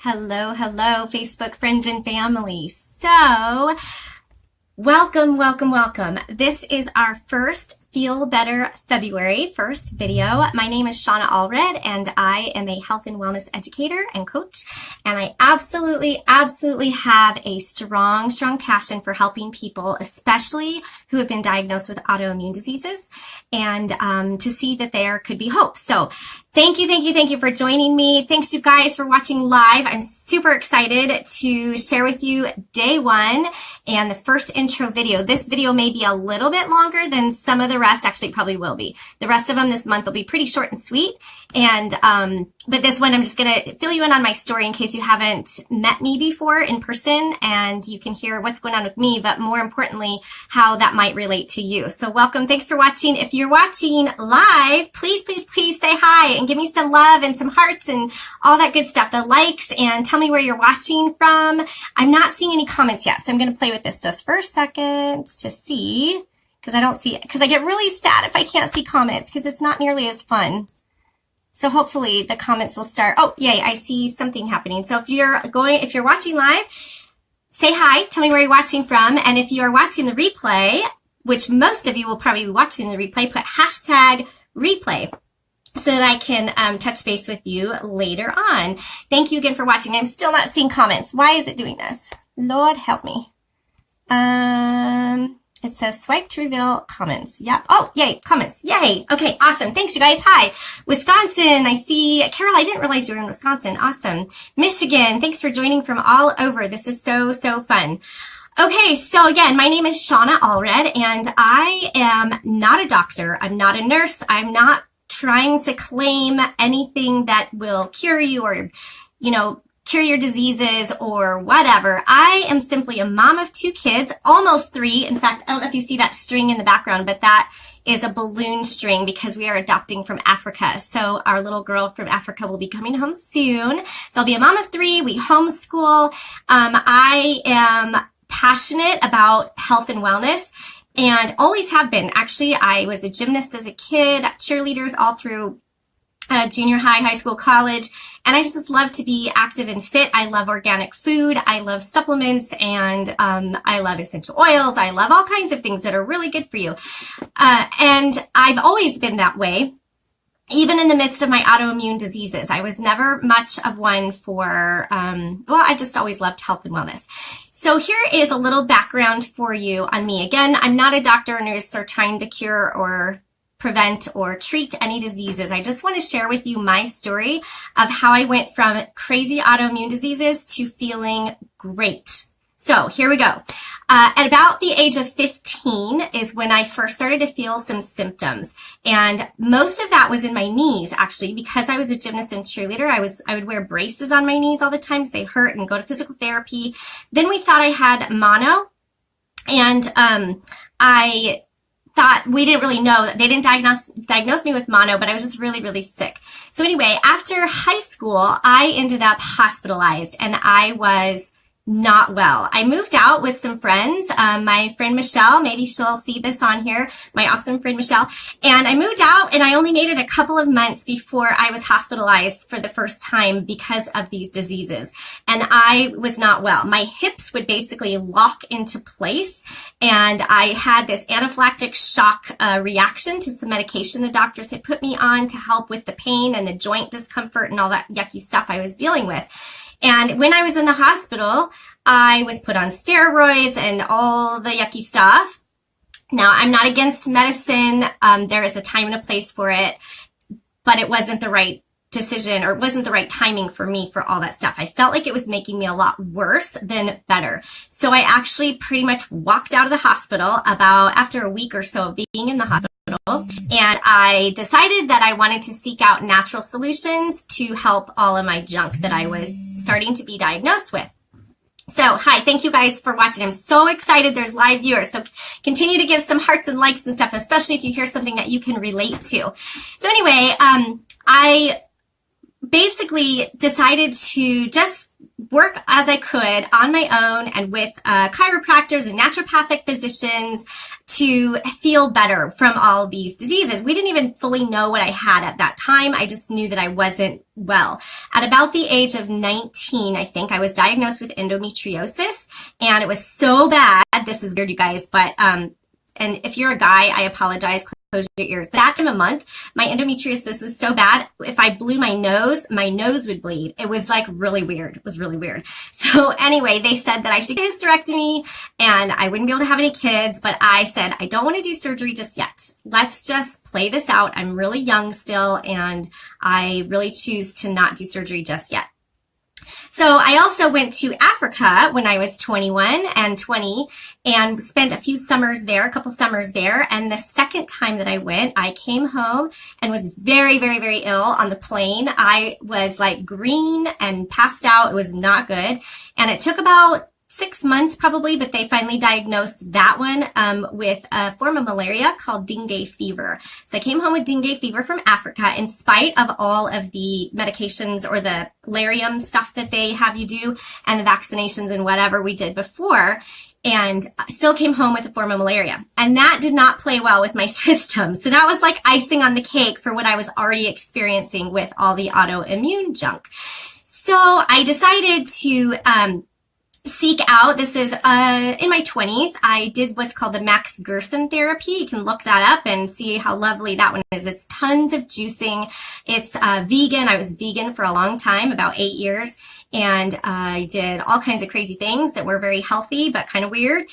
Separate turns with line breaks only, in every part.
Hello, hello, Facebook friends and family. So, welcome. This is our first Feel Better February first video. My name is Shauna Allred, and I am a health and wellness educator and coach. And I absolutely have a strong passion for helping people, especially who have been diagnosed with autoimmune diseases, and to see that there could be hope. So thank you for joining me. Thanks you guys for watching live. I'm super excited to share with you day one and the first intro video. This video may be a little bit longer than some of the rest. Actually, it probably will be. The rest of them this month will be pretty short and sweet. And but this one, I'm just going to fill you in on my story in case you haven't met me before in person, and you can hear what's going on with me, but more importantly, how that might relate to you. So welcome. Thanks for watching. If you're watching live, please say hi and give me some love and some hearts and all that good stuff, the likes, and tell me where you're watching from. I'm not seeing any comments yet, so I'm going to play with this just for a second to see, because I don't see it, because I get really sad if I can't see comments, because it's not nearly as fun. So hopefully the comments will start. Oh, yay, I see something happening. So if you're watching live, say hi, tell me where you're watching from. And if you are watching the replay, which most of you will probably be watching the replay, put hashtag replay so that I can touch base with you later on. Thank you again for watching. I'm still not seeing comments. Why is it doing this? Lord help me. It says swipe to reveal comments. Yep. Oh, yay, comments. Yay. Okay, awesome. Thanks, you guys. Hi. Wisconsin. I see. Carol, I didn't realize you were in Wisconsin. Awesome. Michigan. Thanks for joining from all over. This is so fun. Okay, so again, my name is Shauna Allred, and I am not a doctor. I'm not a nurse. I'm not trying to claim anything that will cure you or, cure your diseases or whatever. I am simply a mom of 2 kids, almost 3. In fact, I don't know if you see that string in the background, but that is a balloon string because we are adopting from Africa. So our little girl from Africa will be coming home soon. So I'll be a mom of 3. We homeschool. I am passionate about health and wellness and always have been. Actually, I was a gymnast as a kid, cheerleaders all through junior high school, college, and I just love to be active and fit. I love organic food. I love supplements, and I love essential oils. I love all kinds of things that are really good for you. And I've always been that way, even in the midst of my autoimmune diseases. I was never much of one for, I just always loved health and wellness. So here is a little background for you on me. Again, I'm not a doctor or nurse or trying to cure or prevent or treat any diseases. I just want to share with you my story of how I went from crazy autoimmune diseases to feeling great. So here we go. At about the age of 15 is when I first started to feel some symptoms. And most of that was in my knees, actually, because I was a gymnast and cheerleader. I would wear braces on my knees all the time because they hurt, and go to physical therapy. Then we thought I had mono, and I thought, we didn't really know. They didn't diagnose me with mono, but I was just really sick. So anyway, after high school, I ended up hospitalized, and I was not well. I moved out with some friends, my friend Michelle, maybe she'll see this on here, my awesome friend Michelle, and I moved out, and I only made it a couple of months before I was hospitalized for the first time because of these diseases, and I was not well. My hips would basically lock into place, and I had this anaphylactic shock reaction to some medication the doctors had put me on to help with the pain and the joint discomfort and all that yucky stuff I was dealing with. And when I was in the hospital, I was put on steroids and all the yucky stuff. Now, I'm not against medicine. There is a time and a place for it, but it wasn't the right decision, or it wasn't the right timing for me for all that stuff. I felt like it was making me a lot worse than better. So I actually pretty much walked out of the hospital about after a week or so of being in the hospital. And I decided that I wanted to seek out natural solutions to help all of my junk that I was starting to be diagnosed with. So, hi, thank you guys for watching. I'm so excited there's live viewers. So continue to give some hearts and likes and stuff, especially if you hear something that you can relate to. So anyway, I basically decided to just work as I could on my own and with chiropractors and naturopathic physicians to feel better from all these diseases. We didn't even fully know what I had at that time. I just knew that I wasn't well. At about the age of 19, I think, I was diagnosed with endometriosis, and it was so bad. This is weird, you guys, but and if you're a guy, I apologize. Close your ears. But that time of month, my endometriosis was so bad, if I blew my nose would bleed. It was like really weird. It was really weird. So anyway, they said that I should get a hysterectomy and I wouldn't be able to have any kids, but I said, I don't want to do surgery just yet. Let's just play this out. I'm really young still, and I really choose to not do surgery just yet. So I also went to Africa when I was 21 and 20 and spent a few summers there, a couple summers there. And the second time that I went, I came home and was very, very, very ill on the plane. I was like green and passed out. It was not good. And it took about 6 months probably, but they finally diagnosed that one with a form of malaria called dengue fever. So I came home with dengue fever from Africa in spite of all of the medications or the larium stuff that they have you do and the vaccinations and whatever we did before. And I still came home with a form of malaria. And that did not play well with my system. So that was like icing on the cake for what I was already experiencing with all the autoimmune junk. So I decided to seek out, this is in my 20s, I did what's called the Max Gerson therapy. You can look that up and see how lovely that one is. It's tons of juicing. It's vegan. I was vegan for a long time, about 8 years, and I did all kinds of crazy things that were very healthy but kind of weird,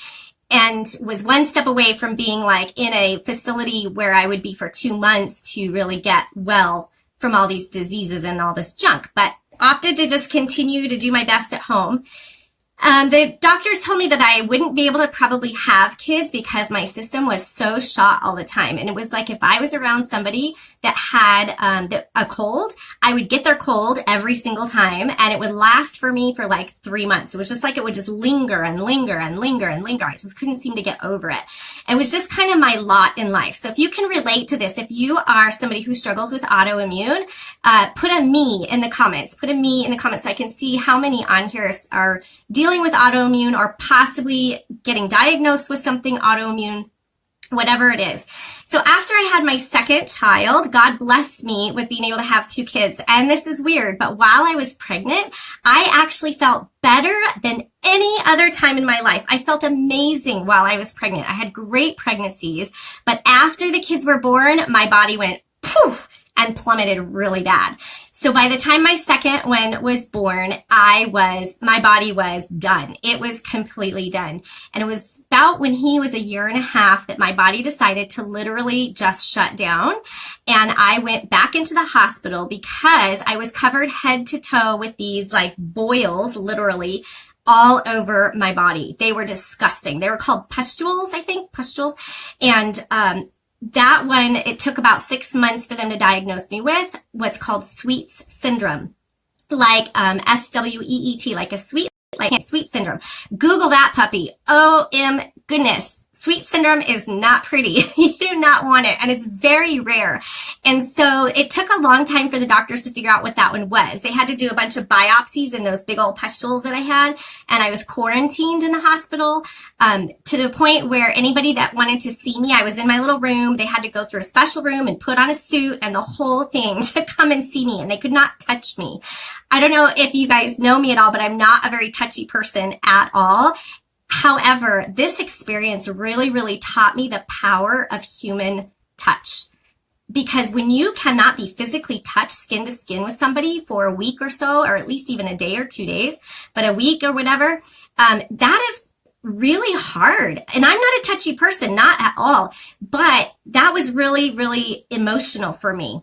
and was one step away from being like in a facility where I would be for 2 months to really get well from all these diseases and all this junk, but opted to just continue to do my best at home. The doctors told me that I wouldn't be able to probably have kids because my system was so shot all the time. And it was like if I was around somebody that had a cold, I would get their cold every single time, and it would last for me for like 3 months. It was just like it would just linger and linger and linger and linger. I just couldn't seem to get over it. It was just kind of my lot in life. So if you can relate to this, if you are somebody who struggles with autoimmune, put a me in the comments. Put a me in the comments so I can see how many on here are dealing with autoimmune or possibly getting diagnosed with something autoimmune, whatever it is. So after I had my second child, God blessed me with being able to have 2 kids. And this is weird, but while I was pregnant, I actually felt better than any other time in my life. I felt amazing while I was pregnant. I had great pregnancies, but after the kids were born, my body went poof and plummeted really bad. So by the time my second one was born, my body was done. It was completely done. And it was about when he was 1.5 years that my body decided to literally just shut down. And I went back into the hospital because I was covered head to toe with these like boils, literally, all over my body. They were disgusting. They were called pustules, I think, pustules. And, that one, it took about 6 months for them to diagnose me with what's called Sweets syndrome, like SWEET, like a sweet syndrome. Google that puppy. OM goodness. Sweet syndrome is not pretty. You do not want it, and it's very rare. And so it took a long time for the doctors to figure out what that one was. They had to do a bunch of biopsies in those big old pustules that I had, and I was quarantined in the hospital to the point where anybody that wanted to see me, I was in my little room. They had to go through a special room and put on a suit and the whole thing to come and see me, and they could not touch me. I don't know if you guys know me at all, but I'm not a very touchy person at all. However, this experience really, really taught me the power of human touch. Because when you cannot be physically touched skin to skin with somebody for a week or so, or at least even a day or 2 days, but a week or whatever, that is really hard. And I'm not a touchy person, not at all, but that was really, really emotional for me.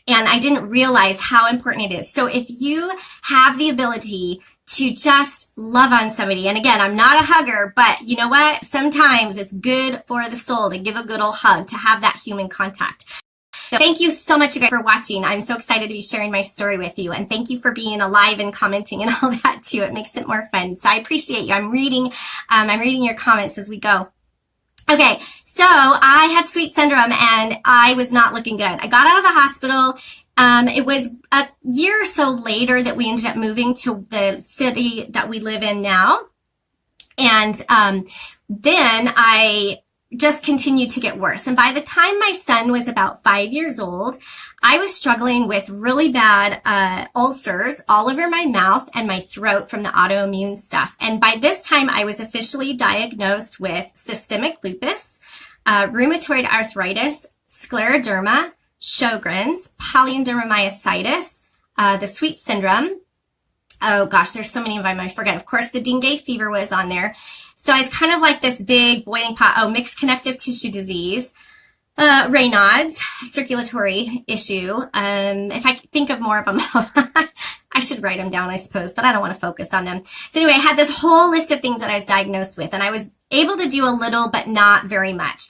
And I didn't realize how important it is. So if you have the ability to just love on somebody, and again, I'm not a hugger, but you know what? Sometimes it's good for the soul to give a good old hug, to have that human contact. So thank you so much, you guys, for watching. I'm so excited to be sharing my story with you. And thank you for being alive and commenting and all that too. It makes it more fun. So I appreciate you. I'm reading your comments as we go. Okay, so I had sweet syndrome and I was not looking good. I got out of the hospital It was a year or so later that we ended up moving to the city that we live in now. And then I just continued to get worse. And by the time my son was about 5 years old, I was struggling with really bad ulcers all over my mouth and my throat from the autoimmune stuff. And by this time, I was officially diagnosed with systemic lupus, rheumatoid arthritis, scleroderma, Sjogrens, polydermomyositis, the sweet syndrome. Oh gosh, there's so many of them I forget. Of course, the dengue fever was on there. So it's kind of like this big boiling pot. Oh, mixed connective tissue disease, Raynaud's, circulatory issue. If I think of more of them, I should write them down, I suppose, but I don't want to focus on them. So anyway, I had this whole list of things that I was diagnosed with, and I was able to do a little, but not very much.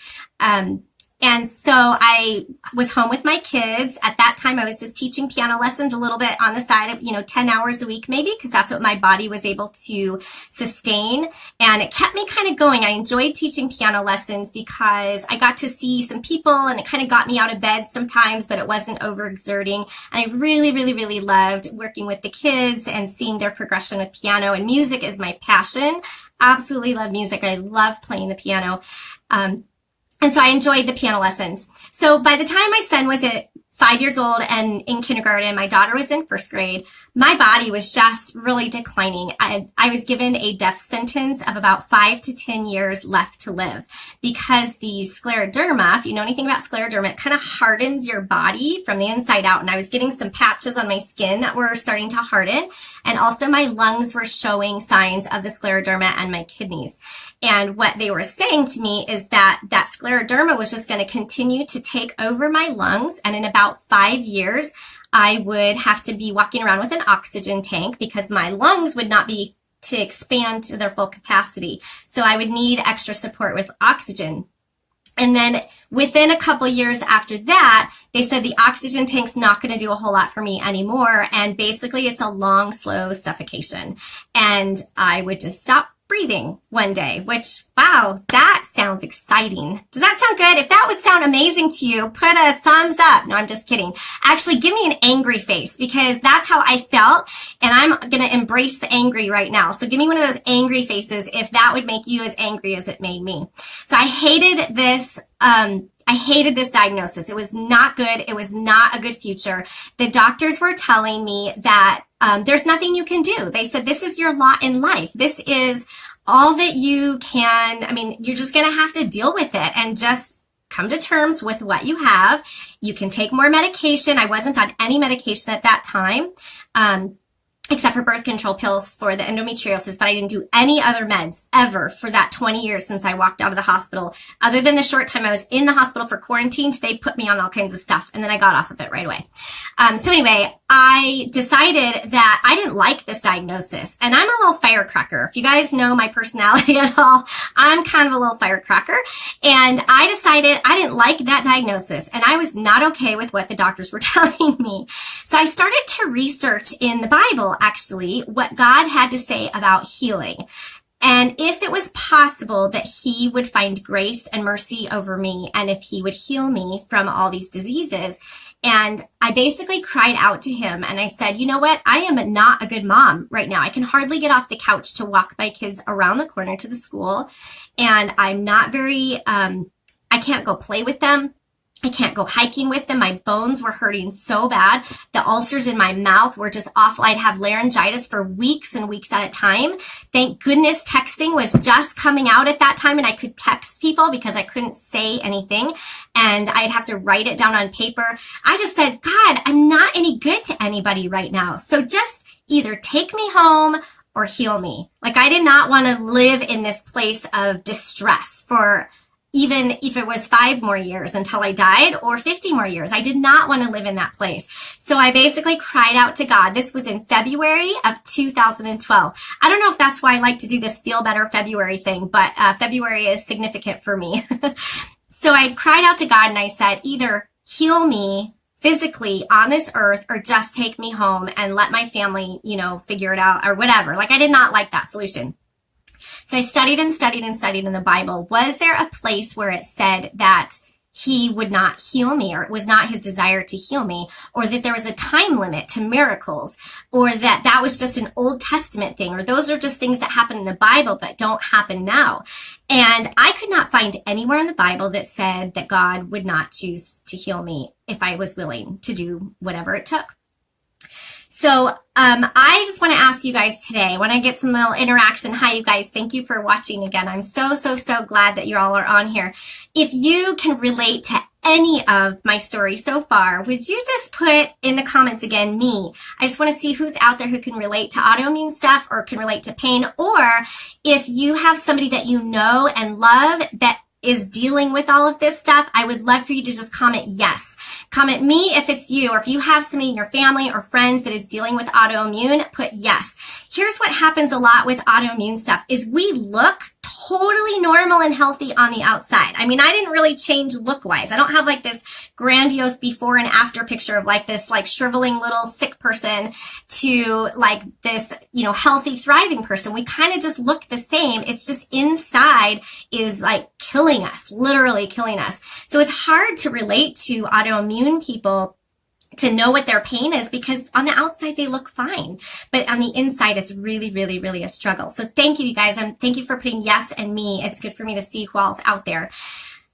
And so I was home with my kids. At that time, I was just teaching piano lessons a little bit on the side of, 10 hours a week maybe, because that's what my body was able to sustain. And it kept me kind of going. I enjoyed teaching piano lessons because I got to see some people, and it kind of got me out of bed sometimes, but it wasn't overexerting. And I really, really, really loved working with the kids and seeing their progression with piano. And music is my passion. Absolutely love music. I love playing the piano. And so I enjoyed the piano lessons. So by the time my son was at 5 years old and in kindergarten, my daughter was in first grade, my body was just really declining. I was given a death sentence of about 5 to 10 years left to live because the scleroderma, if you know anything about scleroderma, it kind of hardens your body from the inside out. And I was getting some patches on my skin that were starting to harden. And also my lungs were showing signs of the scleroderma and my kidneys. And what they were saying to me is that scleroderma was just going to continue to take over my lungs. And in about 5 years, I would have to be walking around with an oxygen tank because my lungs would not be to expand to their full capacity. So I would need extra support with oxygen. And then within a couple years after that, they said the oxygen tank's not going to do a whole lot for me anymore. And basically it's a long, slow suffocation. And I would just stop breathing one day, which, wow, that sounds exciting. Does that sound good? If that would sound amazing to you, put a thumbs up. No, I'm just kidding. Actually, give me an angry face because that's how I felt. And I'm going to embrace the angry right now. So give me one of those angry faces if that would make you as angry as it made me. So I hated this. I hated this diagnosis. It was not good. It was not a good future. The doctors were telling me that there's nothing you can do. They said, this is your lot in life. This is all that you can. I mean, you're just going to have to deal with it and just come to terms with what you have. You can take more medication. I wasn't on any medication at that time. Except for birth control pills for the endometriosis, but I didn't do any other meds ever for that 20 years since I walked out of the hospital. Other than the short time I was in the hospital for quarantine, they put me on all kinds of stuff, and then I got off of it right away. So anyway, I decided that I didn't like this diagnosis, and I'm a little firecracker. If you guys know my personality at all, I'm kind of a little firecracker, and I decided I didn't like that diagnosis, and I was not okay with what the doctors were telling me. So I started to research in the Bible, actually, what God had to say about healing. And if it was possible that he would find grace and mercy over me, and if he would heal me from all these diseases. And I basically cried out to him and I said, you know what? I am not a good mom right now. I can hardly get off the couch to walk my kids around the corner to the school. And I'm not very, I can't go play with them. I can't go hiking with them. My bones were hurting so bad. The ulcers in my mouth were just awful. I'd have laryngitis for weeks and weeks at a time. Thank goodness texting was just coming out at that time and I could text people because I couldn't say anything and I'd have to write it down on paper. I just said, God, I'm not any good to anybody right now. So just either take me home or heal me. Like I did not want to live in this place of distress for even if it was 5 more years until I died or 50 more years. I did not want to live in that place. So I basically cried out to God. This was in February of 2012. I don't know if that's why I like to do this Feel Better February thing, but February is significant for me. So I cried out to God and I said, either heal me physically on this earth or just take me home and let my family, figure it out or whatever. Like I did not like that solution. So I studied and studied and studied in the Bible. Was there a place where it said that he would not heal me, or it was not his desire to heal me, or that there was a time limit to miracles, or that was just an Old Testament thing, or those are just things that happen in the Bible but don't happen now. And I could not find anywhere in the Bible that said that God would not choose to heal me if I was willing to do whatever it took. So I just want to ask you guys today, when I get some little interaction, hi you guys, thank you for watching again. I'm so glad that you all are on here. If you can relate to any of my story so far, would you just put in the comments again, me? I just want to see who's out there who can relate to autoimmune stuff or can relate to pain, or if you have somebody that you know and love that is dealing with all of this stuff, I would love for you to just comment yes. Comment me if it's you, or if you have somebody in your family or friends that is dealing with autoimmune, put yes. Here's what happens a lot with autoimmune stuff is we look totally normal and healthy on the outside. I mean, I didn't really change look-wise. I don't have like this grandiose before and after picture of like this like shriveling little sick person to like this, you know, healthy, thriving person. We kind of just look the same. It's just inside is like killing us, literally killing us. So it's hard to relate to autoimmune people to know what their pain is, because on the outside they look fine, but on the inside it's really a struggle. So thank you, you guys, and thank you for putting yes and me. It's good for me to see who all's out there.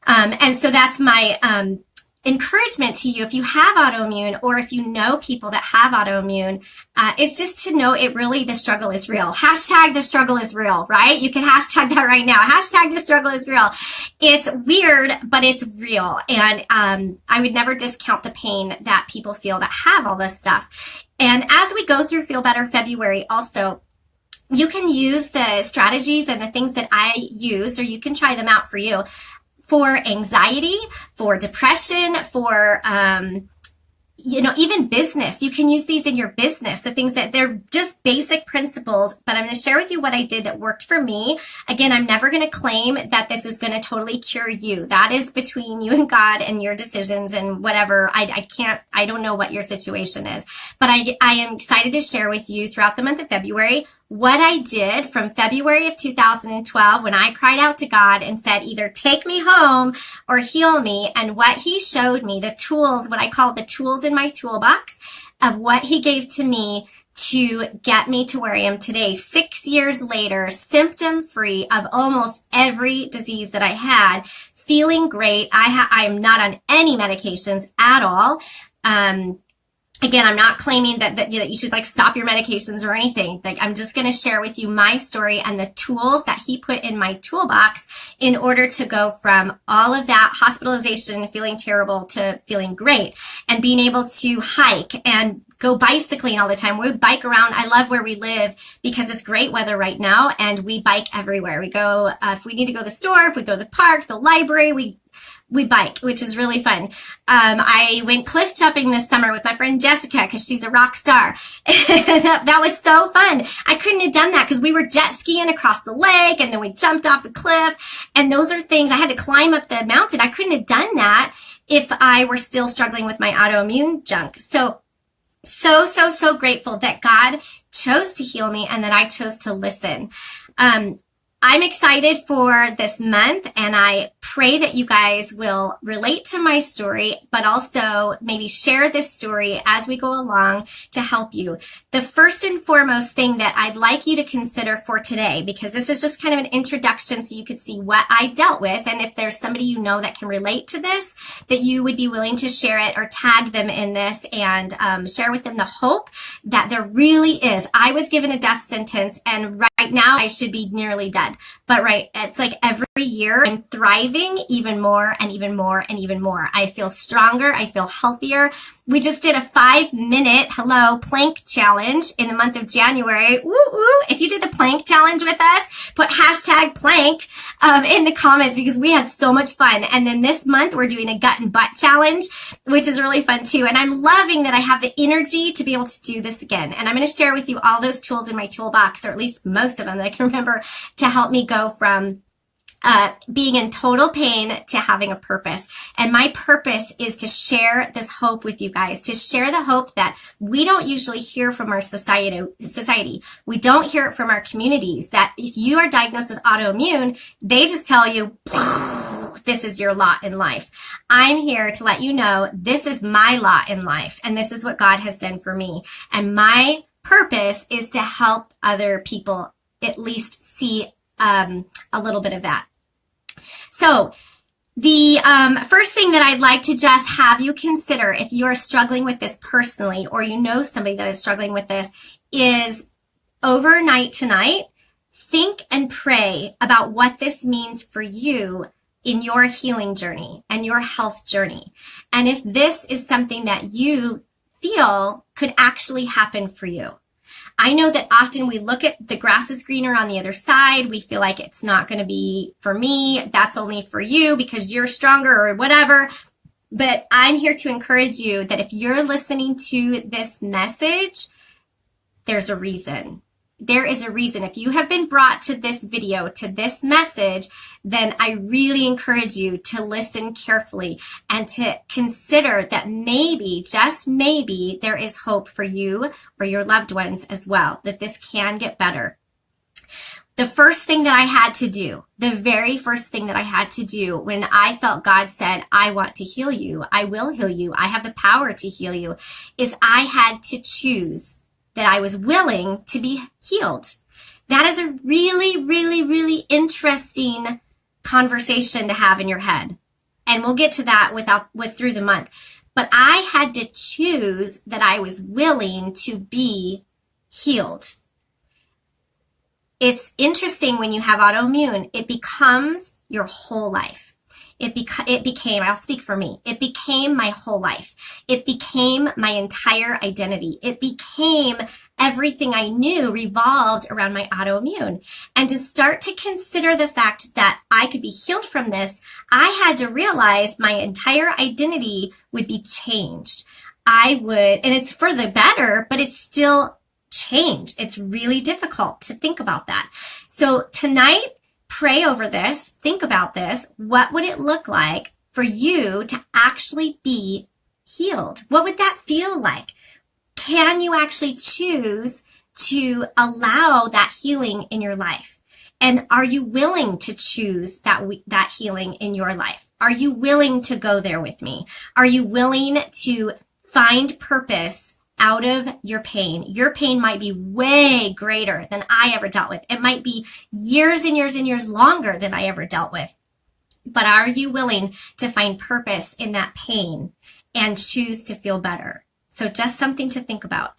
And so that's my encouragement to you. If you have autoimmune, or if you know people that have autoimmune, it's just to know it really, the struggle is real. Hashtag the struggle is real, right? You can hashtag that right now. Hashtag the struggle is real. It's weird, but it's real. And I would never discount the pain that people feel that have all this stuff. And as we go through Feel Better February also, you can use the strategies and the things that I use, or you can try them out for you, for anxiety, for depression, for, you know, even business. You can use these in your business, the things that they're just basic principles, but I'm going to share with you what I did that worked for me. Again, I'm never going to claim that this is going to totally cure you. That is between you and God and your decisions and whatever. I don't know what your situation is, but I am excited to share with you throughout the month of February what I did from February of 2012 when I cried out to God and said, either take me home or heal me, and what he showed me, the tools, what I call the tools in my toolbox of what he gave to me to get me to where I am today, 6 years later, symptom-free of almost every disease that I had, feeling great. I am not on any medications at all. Again, I'm not claiming that you should like stop your medications or anything. Like, I'm just going to share with you my story and the tools that he put in my toolbox in order to go from all of that hospitalization, feeling terrible, to feeling great and being able to hike and go bicycling all the time. We bike around. I love where we live because it's great weather right now, and we bike everywhere. We go, if we need to go to the store, if we go to the park, the library, we bike, which is really fun. I went cliff jumping this summer with my friend Jessica because she's a rock star. That was so fun. I couldn't have done that because we were jet skiing across the lake, and then we jumped off a cliff. And those are things I had to climb up the mountain. I couldn't have done that if I were still struggling with my autoimmune junk. So grateful that God chose to heal me and that I chose to listen. I'm excited for this month, and I pray that you guys will relate to my story, but also maybe share this story as we go along to help you. The first and foremost thing that I'd like you to consider for today, because this is just kind of an introduction so you could see what I dealt with, and if there's somebody you know that can relate to this, that you would be willing to share it or tag them in this and share with them the hope that there really is. I was given a death sentence, and right now I should be nearly dead. But it's like every year I'm thriving even more and even more and even more. I feel stronger. I feel healthier. We just did a 5-minute plank challenge in the month of January. Woo woo! If you did the plank challenge with us, put hashtag plank in the comments, because we had so much fun. And then this month we're doing a gut and butt challenge, which is really fun too. And I'm loving that I have the energy to be able to do this again. And I'm going to share with you all those tools in my toolbox, or at least most of them that I can remember, to help me go from being in total pain to having a purpose. And my purpose is to share this hope with you guys, to share the hope that we don't usually hear from our society. We don't hear it from our communities, that if you are diagnosed with autoimmune, they just tell you this is your lot in life. I'm here to let you know this is my lot in life, and this is what God has done for me. And my purpose is to help other people at least see a little bit of that. So the first thing that I'd like to just have you consider if you are struggling with this personally, or you know somebody that is struggling with this, is overnight tonight, think and pray about what this means for you in your healing journey and your health journey. And if this is something that you feel could actually happen for you. I know that often we look at the grass is greener on the other side. We feel like it's not going to be for me. That's only for you because you're stronger or whatever. But I'm here to encourage you that if you're listening to this message, there's a reason. There is a reason. If you have been brought to this video, to this message, then I really encourage you to listen carefully and to consider that maybe, just maybe, there is hope for you or your loved ones as well, that this can get better. The first thing that I had to do, the very first thing that I had to do when I felt God said, I want to heal you, I will heal you, I have the power to heal you, is I had to choose that I was willing to be healed. That is a really, really, really interesting conversation to have in your head. And we'll get to that through the month. But I had to choose that I was willing to be healed. It's interesting when you have autoimmune, it becomes your whole life. It became, I'll speak for me, it became my whole life. It became my entire identity. It became everything I knew revolved around my autoimmune. And to start to consider the fact that I could be healed from this, I had to realize my entire identity would be changed. And it's for the better, but it's still changed. It's really difficult to think about that. So tonight, pray over this, think about this. What would it look like for you to actually be healed? What would that feel like? Can you actually choose to allow that healing in your life? And are you willing to choose that healing in your life? Are you willing to go there with me? Are you willing to find purpose out of your pain? Your pain might be way greater than I ever dealt with. It might be years and years and years longer than I ever dealt with. But are you willing to find purpose in that pain and choose to feel better? So just something to think about.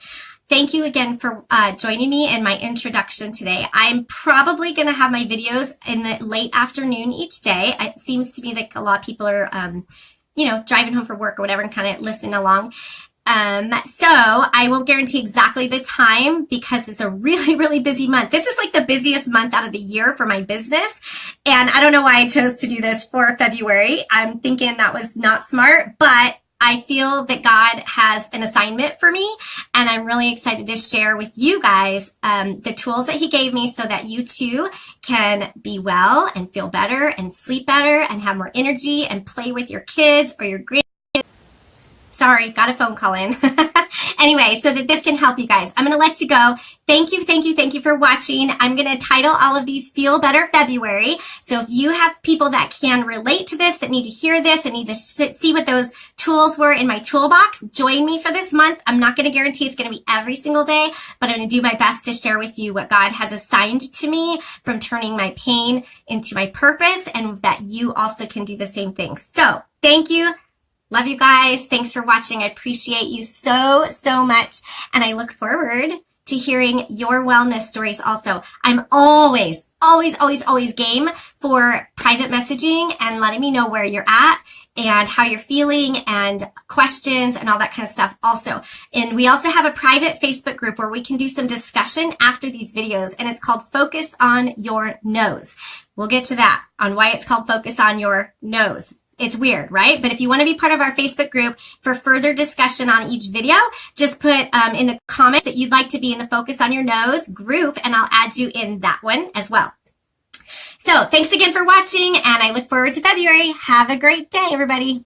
Thank you again for joining me in my introduction today. I'm probably going to have my videos in the late afternoon each day. It seems to me like a lot of people are, driving home from work or whatever and kind of listening along. So I won't guarantee exactly the time because it's a really, really busy month. This is like the busiest month out of the year for my business. And I don't know why I chose to do this for February. I'm thinking that was not smart, but I feel that God has an assignment for me, and I'm really excited to share with you guys the tools that He gave me so that you too can be well and feel better and sleep better and have more energy and play with your kids or your grandkids. Sorry, got a phone call in. Anyway, so that this can help you guys. I'm going to let you go. Thank you for watching. I'm going to title all of these Feel Better February. So if you have people that can relate to this, that need to hear this, and need to see what those tools were in my toolbox, join me for this month. I'm not going to guarantee it's going to be every single day, but I'm going to do my best to share with you what God has assigned to me from turning my pain into my purpose, and that you also can do the same thing. So thank you. Love you guys. Thanks for watching. I appreciate you so, so much. And I look forward to hearing your wellness stories also. I'm always game for private messaging and letting me know where you're at and how you're feeling and questions and all that kind of stuff also. And we also have a private Facebook group where we can do some discussion after these videos, and it's called Focus on Your Nose. We'll get to that on why it's called Focus on Your Nose. It's weird, right? But if you want to be part of our Facebook group for further discussion on each video, just put in the comments that you'd like to be in the Focus on Your Nose group, and I'll add you in that one as well. So thanks again for watching, and I look forward to February. Have a great day, everybody.